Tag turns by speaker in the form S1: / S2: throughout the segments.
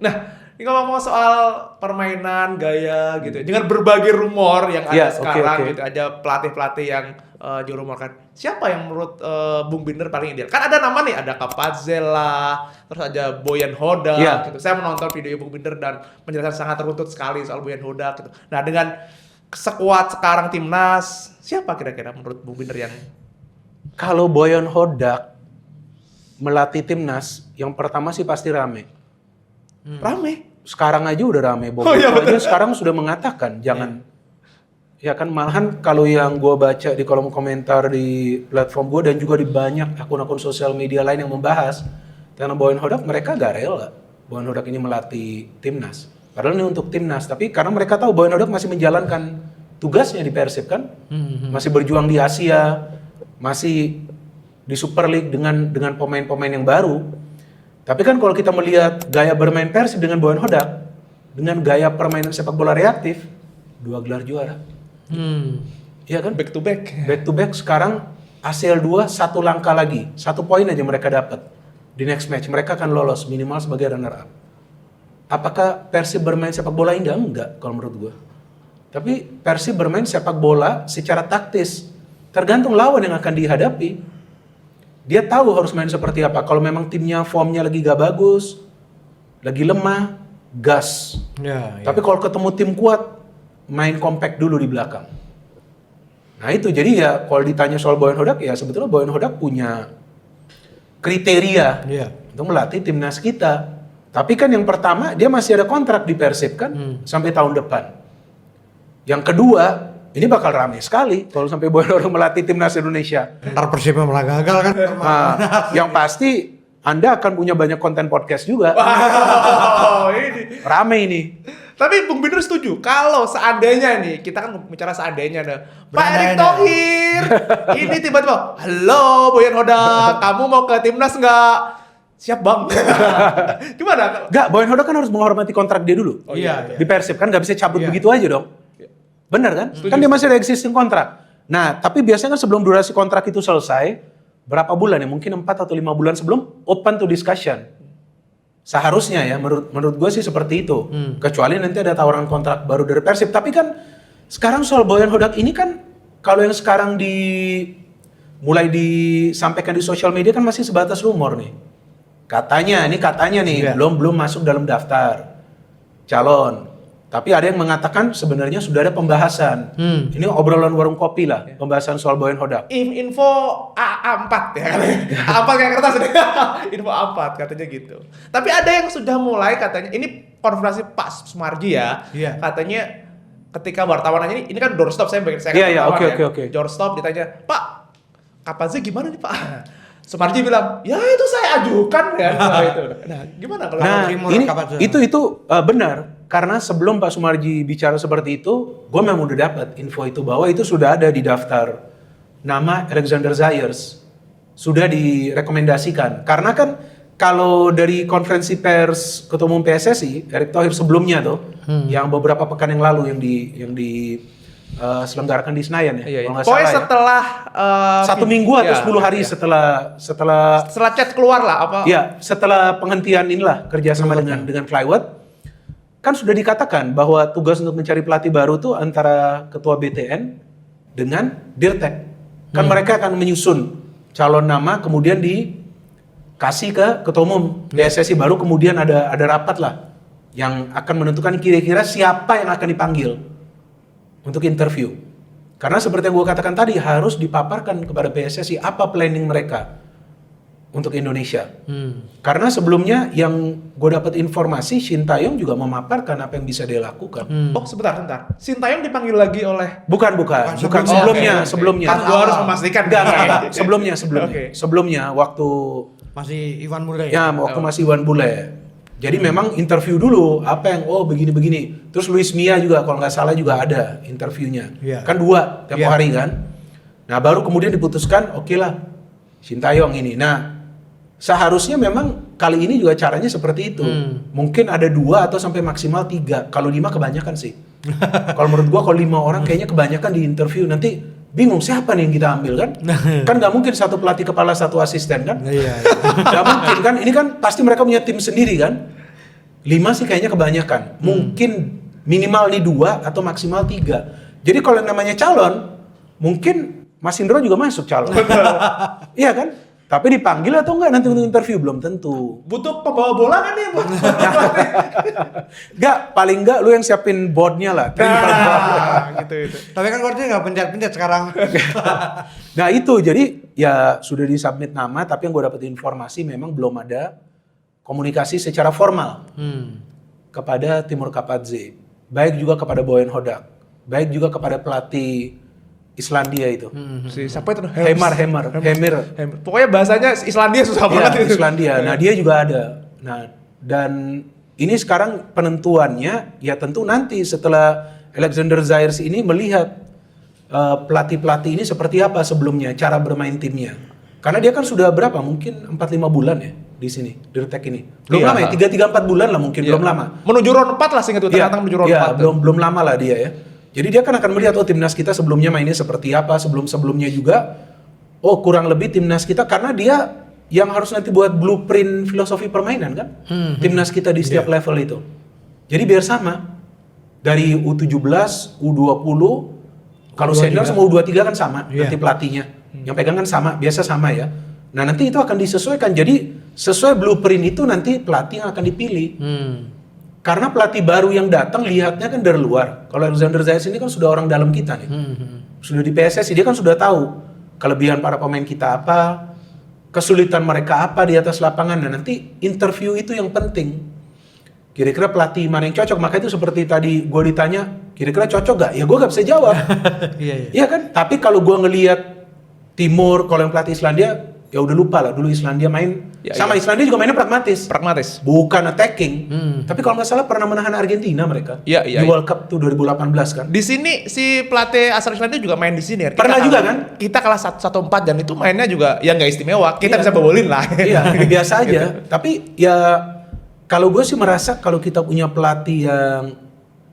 S1: Nah, ini ngomong soal permainan, gaya gitu. Dengan berbagai rumor yang ada sekarang gitu, ada pelatih-pelatih yang dirumorkan. Siapa yang menurut Bung Binder paling ideal? Kan ada nama nih, ada Kapatzel lah, terus ada Boyan Hodak gitu. Saya menonton video Bung Binder dan penjelasan sangat teruntut sekali soal Boyan Hodak gitu. Nah, dengan sekuat sekarang timnas, siapa kira-kira menurut Bung Binder yang...
S2: Kalau Boyan Hodak melatih timnas, yang pertama sih pasti rame.
S1: Rame?
S2: Sekarang aja udah rame. Bob aja sekarang sudah mengatakan jangan. Ya kan, malahan kalau yang gue baca di kolom komentar di platform gue dan juga di banyak akun-akun sosial media lain yang membahas tentang Boyan Hodak, mereka gak rela Boyan Hodak ini melatih timnas. Padahal ini untuk timnas, tapi karena mereka tahu Boyan Hodak masih menjalankan tugasnya di Persib kan, masih berjuang di Asia, masih di Super League dengan pemain-pemain yang baru. Tapi kan kalau kita melihat gaya bermain Persib dengan Boyan Hodak, dengan gaya permainan sepak bola reaktif, 2 gelar juara. Iya kan?
S1: Back to back.
S2: Back to back. Sekarang ACL 2 1 langkah lagi, 1 poin aja mereka dapat di next match. Mereka akan lolos minimal sebagai runner up. Apakah Persib bermain sepak bola indah? Enggak kalau menurut gue. Tapi Persib bermain sepak bola secara taktis. Tergantung lawan yang akan dihadapi. Dia tahu harus main seperti apa. Kalau memang timnya formnya lagi gak bagus, lagi lemah, gas. Tapi kalau ketemu tim kuat, main compact dulu di belakang. Nah itu, jadi ya kalau ditanya soal Boyan Hodak, ya sebetulnya Boyan Hodak punya kriteria untuk melatih timnas kita. Tapi kan yang pertama, dia masih ada kontrak di Persib kan, sampai tahun depan. Yang kedua, ini bakal ramai sekali kalau sampai Boyan Hodak melatih timnas Indonesia.
S3: Ntar Persibnya malah gagal kan.
S2: Yang pasti Anda akan punya banyak konten podcast juga.
S1: Wow, ini.
S2: Rame ini.
S1: Tapi Bung Binder setuju, kalau seandainya nih, kita kan bicara seandainya dah. Pak Erick Thohir, ini tiba-tiba, halo Boyan Hodak, kamu mau ke timnas nggak? Siap bang. Gimana?
S2: Nggak, Boyan Hodak kan harus menghormati kontrak dia dulu.
S1: Oh, iya.
S2: Di Persib kan nggak bisa cabut begitu aja dong. Benar kan?
S1: Setuju.
S2: Kan dia masih ada existing kontrak. Nah, tapi biasanya kan sebelum durasi kontrak itu selesai, berapa bulan ya? Mungkin 4 atau 5 bulan sebelum, open to discussion. Seharusnya ya, menurut gue sih seperti itu. Kecuali nanti ada tawaran kontrak baru dari Persib. Tapi kan sekarang soal Boyan Hodak ini kan, kalau yang sekarang mulai disampaikan di sosial media kan masih sebatas rumor nih. Katanya nih, belum masuk dalam daftar calon. Tapi ada yang mengatakan sebenarnya sudah ada pembahasan. Ini obrolan warung kopi lah, pembahasan soal Boyan Hodak.
S1: Info A4 ya katanya. A4 kayak kertas deh. Info A4 katanya gitu. Tapi ada yang sudah mulai katanya, ini konfirmasi Pak Sumarji ya. Katanya ketika wartawan nanya ini kan doorstop saya oke. Doorstop ditanya, "Pak, kapan sih gimana nih, Pak?" Sumarji bilang, "Ya itu saya ajukan ya." Nah, gimana kalau
S2: itu benar. Karena sebelum Pak Sumarji bicara seperti itu, gue memang udah dapat info itu bahwa itu sudah ada di daftar nama Alexander Zayers. Sudah direkomendasikan. Karena kan kalau dari konferensi pers Ketua Umum PSSI, Erick Thohir sebelumnya tuh, yang beberapa pekan yang lalu yang diselenggarakan di Senayan ya.
S1: Pokoknya setelah
S2: 1 minggu atau 10 hari setelah
S1: chat keluar lah apa?
S2: Ya, setelah penghentian inilah kerjasama dengan Flyword. Kan sudah dikatakan bahwa tugas untuk mencari pelatih baru tuh antara ketua BTN dengan Dirtek. Kan mereka akan menyusun calon nama kemudian dikasih ke ketua umum PSSI baru kemudian ada rapat lah yang akan menentukan kira-kira siapa yang akan dipanggil untuk interview. Karena seperti yang gue katakan tadi harus dipaparkan kepada PSSI apa planning mereka untuk Indonesia. Karena sebelumnya yang gue dapat informasi Sintayong juga memaparkan apa yang bisa dia lakukan.
S1: Oh sebentar. Sintayong dipanggil lagi oleh?
S2: Bukan sebelumnya.
S1: Kan gue harus memastikan.
S2: Enggak. Sebelumnya waktu
S3: masih Iwan Bule.
S2: Ya, waktu masih Iwan Bule. Jadi memang interview dulu apa yang begini. Terus Luis Mia juga kalau nggak salah juga ada interviewnya. Kan 2 tempo hari kan. Nah baru kemudian diputuskan oke lah Sintayong ini. Nah seharusnya memang kali ini juga caranya seperti itu. Mungkin ada 2 atau sampai maksimal 3. Kalau 5 kebanyakan sih. Kalau menurut gua kalau 5 orang kayaknya kebanyakan di interview nanti bingung siapa nih yang kita ambil kan? Kan nggak mungkin satu pelatih kepala 1 asisten kan? Nggak mungkin kan? Ini kan pasti mereka punya tim sendiri kan? 5 sih kayaknya kebanyakan. Mungkin minimal nih 2 atau maksimal 3. Jadi kalau yang namanya calon, mungkin Mas Indro juga masuk calon. Iya kan? Tapi dipanggil atau enggak nanti untuk interview belum tentu.
S1: Butuh pembawa bola kan nih, Bu?
S2: Enggak, paling enggak lu yang siapin boardnya lah.
S1: Gitu.
S3: Tapi kan coachnya nggak pencet-pencet sekarang.
S2: Nah itu, jadi ya sudah disubmit nama, tapi yang gue dapet informasi memang belum ada komunikasi secara formal kepada Timur Kapadze. Baik juga kepada Boyan Hodak, baik juga kepada pelatih Islandia itu.
S1: Si siapa itu?
S2: Hemir.
S1: Pokoknya bahasanya Islandia susah banget itu.
S2: Islandia. Nah, dia juga ada. Nah, dan ini sekarang penentuannya ya tentu nanti setelah Alexander Zayers ini melihat pelatih-pelatih ini seperti apa sebelumnya cara bermain timnya. Karena dia kan sudah berapa? Mungkin 4-5 bulan ya di sini, di Retek ini. Belum lama ya, 3-4 bulan lah mungkin, belum lama.
S1: Menuju round 4 lah seingat itu, tengah-tengah menuju round 4.
S2: Belum lama lah dia ya. Jadi dia kan akan melihat timnas kita sebelumnya mainnya seperti apa, sebelumnya juga kurang lebih timnas kita, karena dia yang harus nanti buat blueprint filosofi permainan kan. Timnas kita di setiap level itu. Jadi biar sama. Dari U17, U20, kalau senior sama U23 kan sama nanti pelatihnya. Yang pegang kan sama, biasa sama ya. Nah, nanti itu akan disesuaikan. Jadi sesuai blueprint itu nanti pelatih yang akan dipilih. Karena pelatih baru yang datang lihatnya kan dari luar. Kalau Alexander Zayers ini kan sudah orang dalam kita nih. Sudah di PSSI, dia kan sudah tahu kelebihan para pemain kita apa, kesulitan mereka apa di atas lapangan. Dan nanti interview itu yang penting. Kira-kira pelatih mana yang cocok. Maka itu seperti tadi gue ditanya, kira-kira cocok gak? Ya gue gak bisa jawab. Iya kan? Tapi kalau gue ngelihat Timur, kalau yang pelatih Islandia, ya udah lupa lah, dulu Islandia main Islandia juga mainnya pragmatis, bukan attacking. Tapi kalau nggak salah pernah menahan Argentina mereka di World Cup tuh 2018 kan.
S1: Di sini si pelatih asal Islandia juga main di sini kan.
S2: Pernah juga kan?
S1: Kita kalah 1-4 dan itu mainnya juga ya nggak istimewa. Kita bisa bobolin lah.
S2: Iya, biasa aja. Tapi ya kalau gue sih merasa kalau kita punya pelatih yang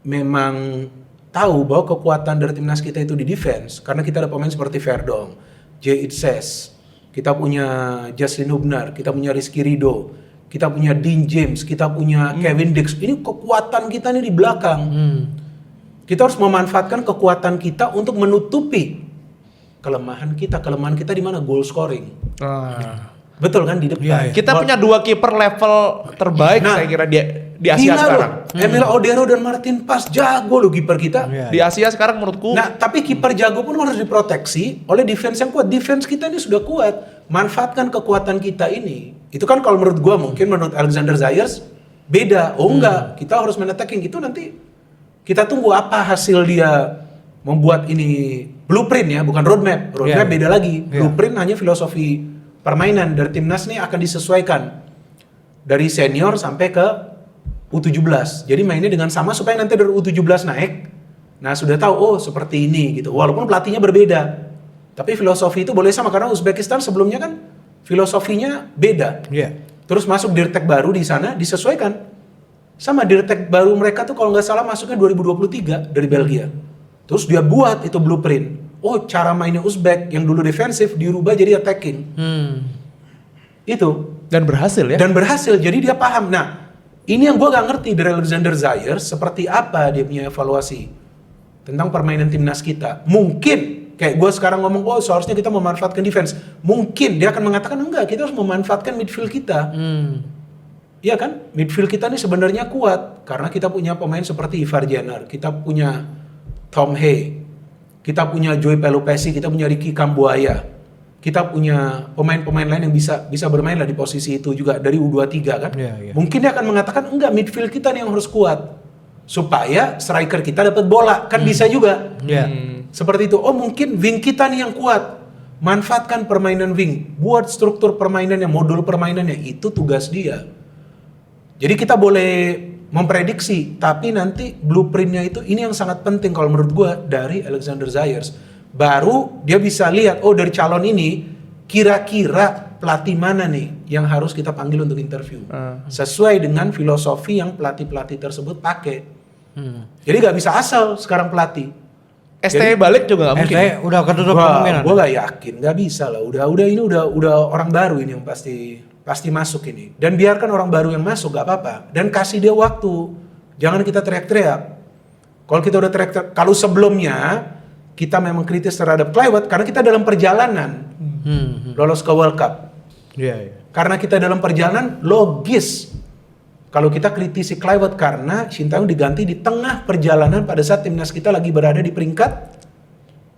S2: memang tahu bahwa kekuatan dari timnas kita itu di defense, karena kita ada pemain seperti Verdong, Jay Itzes, kita punya Jaslin Hubner, kita punya Rizky Ridho, kita punya Dean James, kita punya Kevin Dix. Ini kekuatan kita nih di belakang. Kita harus memanfaatkan kekuatan kita untuk menutupi kelemahan kita. Kelemahan kita di mana? Goal scoring. Betul kan, di depan.
S1: Kita punya 2 kiper level terbaik saya kira di Asia sekarang.
S2: Emil Odero dan Martin Pas jago loh kiper kita.
S1: Di Asia sekarang menurutku.
S2: Nah, tapi kiper jago pun harus diproteksi oleh defense yang kuat. Defense kita ini sudah kuat. Manfaatkan kekuatan kita ini. Itu kan kalau menurut gua, mungkin menurut Alexander Zayers beda. Enggak, kita harus main attacking. Itu nanti kita tunggu apa hasil dia membuat ini blueprint ya, bukan roadmap. Roadmap beda lagi. Blueprint hanya filosofi permainan dari timnas nih akan disesuaikan dari senior sampai ke U17. Jadi mainnya dengan sama supaya nanti dari U17 naik. Nah, sudah tahu seperti ini gitu. Walaupun pelatihnya berbeda. Tapi filosofi itu boleh sama karena Uzbekistan sebelumnya kan filosofinya beda. Terus masuk Dirtek baru di sana disesuaikan. Sama Dirtek baru mereka tuh kalau nggak salah masuknya 2023 dari Belgia. Terus dia buat itu blueprint. Cara mainnya Uzbek yang dulu defensif dirubah jadi attacking. Itu.
S1: Dan berhasil ya?
S2: Dan berhasil, jadi dia paham. Nah, ini yang gue gak ngerti dari Alexander Zayers, seperti apa dia punya evaluasi tentang permainan timnas kita. Mungkin, kayak gue sekarang ngomong, seharusnya kita memanfaatkan defense. Mungkin dia akan mengatakan, enggak, kita harus memanfaatkan midfield kita. Iya kan? Midfield kita ini sebenarnya kuat, karena kita punya pemain seperti Ivar Jenner, kita punya Tom Hay, kita punya Joey Pelupesi, kita punya Ricky Kambuaya. Kita punya pemain-pemain lain yang bisa bermain lah di posisi itu juga dari U23 kan. Mungkin dia akan mengatakan enggak, midfield kita nih yang harus kuat. Supaya striker kita dapat bola, kan bisa juga. Seperti itu. Mungkin wing kita nih yang kuat. Manfaatkan permainan wing, buat struktur permainannya, modul permainannya, itu tugas dia. Jadi kita boleh memprediksi, tapi nanti blueprintnya itu ini yang sangat penting kalau menurut gua dari Alexander Zayers. Baru dia bisa lihat, dari calon ini kira-kira pelatih mana nih yang harus kita panggil untuk interview. Sesuai dengan filosofi yang pelatih-pelatih tersebut pakai. Jadi gak bisa asal sekarang pelatih.
S1: STY balik juga gak mungkin.
S3: STY udah ketutup kemungkinan.
S2: Gue gak yakin, gak bisa lah. Udah ini udah orang baru ini yang pasti pasti masuk ini. Dan biarkan orang baru yang masuk, gak apa-apa. Dan kasih dia waktu. Jangan kita teriak-teriak. Kalau kita udah teriak-teriak, kalau sebelumnya kita memang kritis terhadap Kluivert karena kita dalam perjalanan lolos ke World Cup. Karena kita dalam perjalanan, logis kalau kita kritisi Kluivert karena Shin Tae-yong diganti di tengah perjalanan pada saat timnas kita lagi berada di peringkat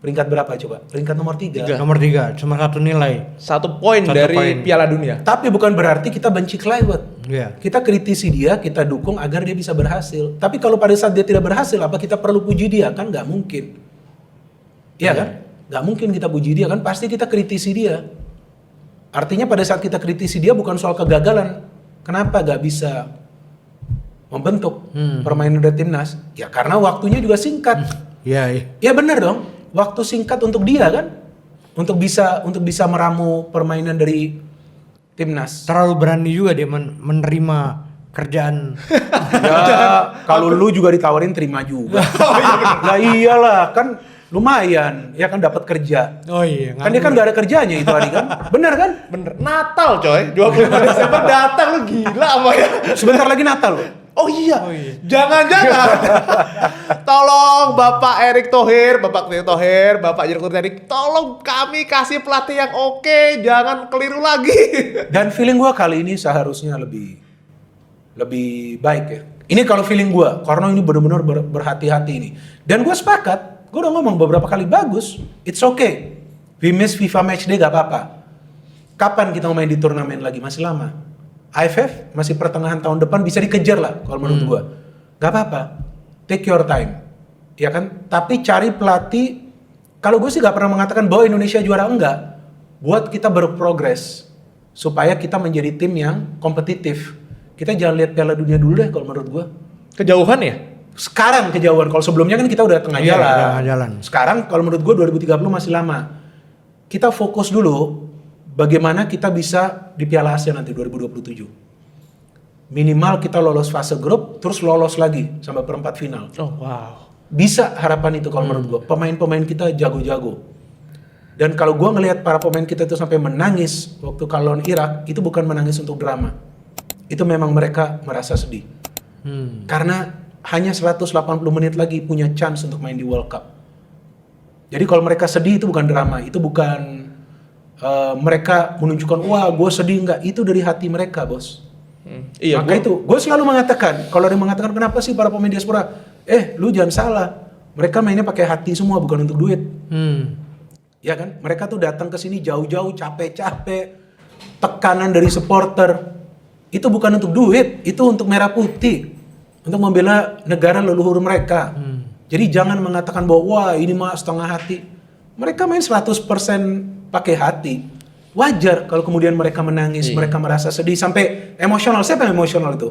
S2: berapa coba? Peringkat nomor 3.
S4: Nomor 3, cuma 1 nilai.
S1: 1 poin
S4: Satu
S1: dari
S4: poin.
S1: Piala Dunia.
S2: Tapi bukan berarti kita benci Kluivert.
S4: Iya.
S2: Kita kritisi dia, kita dukung agar dia bisa berhasil. Tapi kalau pada saat dia tidak berhasil, apa kita perlu puji dia? Kan nggak mungkin. Iya kan? Nggak mungkin kita puji dia kan, pasti kita kritisi dia. Artinya pada saat kita kritisi dia bukan soal kegagalan. Kenapa nggak bisa membentuk permainan dari timnas? Ya karena waktunya juga singkat.
S4: Iya.
S2: Ya benar dong. Waktu singkat untuk dia kan, untuk bisa meramu permainan dari timnas.
S4: Terlalu berani juga dia menerima kerjaan.
S2: Ya kalau lu juga ditawarin terima juga. Lah iyalah kan lumayan, ya kan dapat kerja.
S4: Oh iya.
S2: Kan dia kan gak ada kerjanya itu hari kan, bener kan?
S1: Bener. Natal coy, 25 Desember datang lu gila apa ya?
S2: Sebentar lagi Natal loh.
S1: Oh iya. Jangan-jangan. Tolong Bapak Erick Thohir, Bapak Jero Kurniawan, tolong kami kasih pelatih yang oke, jangan keliru lagi.
S2: Dan feeling gua kali ini seharusnya lebih baik ya. Ini kalau feeling gua, karena ini benar-benar berhati-hati ini. Dan gua sepakat, gua udah ngomong beberapa kali bagus, it's okay. We miss FIFA Matchday gak apa-apa. Kapan kita main di turnamen lagi? Masih lama. AFF masih pertengahan tahun depan bisa dikejar lah kalau menurut gua. Gak apa-apa. Take your time. Ya kan? Tapi cari pelatih, kalau gue sih gak pernah mengatakan bahwa Indonesia juara, enggak. Buat kita berprogres supaya kita menjadi tim yang kompetitif. Kita jangan lihat Piala Dunia dulu deh kalau menurut gua.
S1: Kejauhan ya?
S2: Sekarang kejauhan. Kalau sebelumnya kan kita udah tengah
S4: Iya,
S2: jalan.
S4: tengah jalan.
S2: Sekarang kalau menurut gua 2030 masih lama. Kita fokus dulu bagaimana kita bisa di Piala Asia nanti 2027. Minimal kita lolos fase grup, terus lolos lagi sampai perempat final.
S1: Oh wow.
S2: Bisa harapan itu kalau menurut gua. Pemain-pemain kita jago-jago. Dan kalau gua ngelihat para pemain kita itu sampai menangis waktu kalau lawan Irak, itu bukan menangis untuk drama. Itu memang mereka merasa sedih. Karena hanya 180 menit lagi punya chance untuk main di World Cup. Jadi kalau mereka sedih itu bukan drama, itu bukan mereka menunjukkan wah gue sedih, enggak, itu dari hati mereka bos.
S1: Iya.
S2: Maka itu gue selalu mengatakan, kalau ada yang mengatakan kenapa sih para pemain diaspora, lu jangan salah, mereka mainnya pakai hati semua bukan untuk duit. Ya kan, mereka tuh datang ke sini jauh-jauh capek-capek, tekanan dari supporter, itu bukan untuk duit, itu untuk merah putih, untuk membela negara leluhur mereka. Jadi jangan mengatakan bahwa wah ini mah setengah hati. Mereka main 100% pakai hati. Wajar kalau kemudian mereka menangis, mereka merasa sedih sampai emosional. Siapa yang emosional itu?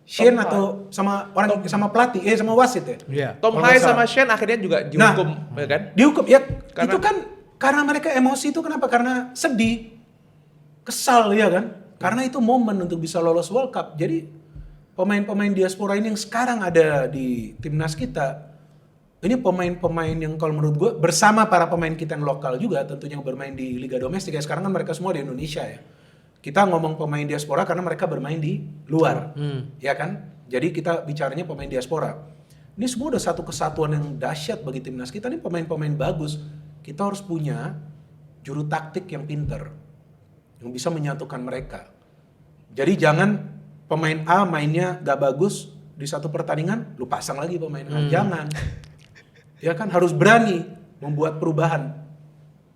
S2: Shane atau sama orang sama pelatih, sama wasit ya?
S4: Iya.
S1: Tom Hai sama Shane akhirnya juga dihukum, ya kan?
S2: Dihukum ya.
S1: Karena-
S2: Itu kan karena mereka emosi itu kenapa? Karena sedih, kesal ya kan? Karena itu momen untuk bisa lolos World Cup. Jadi pemain-pemain diaspora ini yang sekarang ada di timnas kita, ini pemain-pemain yang kalau menurut gue bersama para pemain kita yang lokal juga tentunya yang bermain di liga domestik ya. Sekarang kan mereka semua di Indonesia ya. Kita ngomong pemain diaspora karena mereka bermain di luar, ya kan? Jadi kita bicaranya pemain diaspora. Ini semua udah satu kesatuan yang dahsyat bagi timnas kita. Ini pemain-pemain bagus. Kita harus punya juru taktik yang pinter, yang bisa menyatukan mereka. Jadi jangan pemain A mainnya gak bagus di satu pertandingan, lu pasang lagi pemain A. Jangan. Ya kan harus berani membuat perubahan.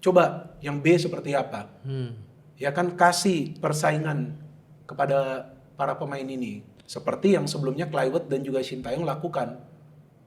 S2: Coba yang B seperti apa? Ya kan kasih persaingan kepada para pemain ini. Seperti yang sebelumnya Kluivert dan juga Shin Tae-yong lakukan.